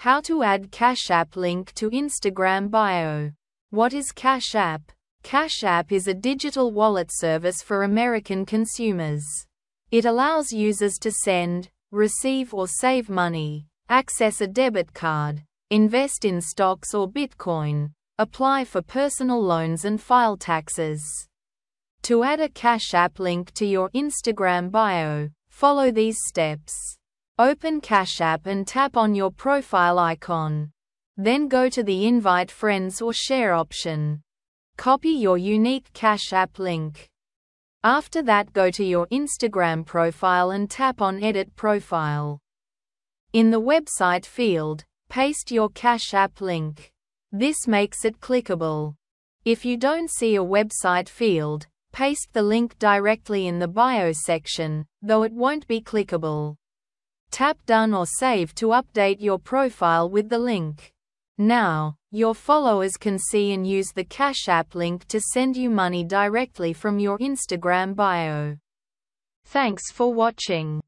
How to add Cash App link to Instagram bio. What is Cash App? Cash App is a digital wallet service for American consumers. It allows users to send, receive or save money, access a debit card, invest in stocks or Bitcoin, apply for personal loans and file taxes. To add a Cash App link to your Instagram bio, follow these steps. Open Cash App and tap on your profile icon. Then go to the Invite Friends or Share option. Copy your unique Cash App link. After that, go to your Instagram profile and tap on Edit Profile. In the website field, paste your Cash App link. This makes it clickable. If you don't see a website field, paste the link directly in the bio section, though it won't be clickable. Tap Done or Save to update your profile with the link. Now, your followers can see and use the Cash App link to send you money directly from your Instagram bio. Thanks for watching.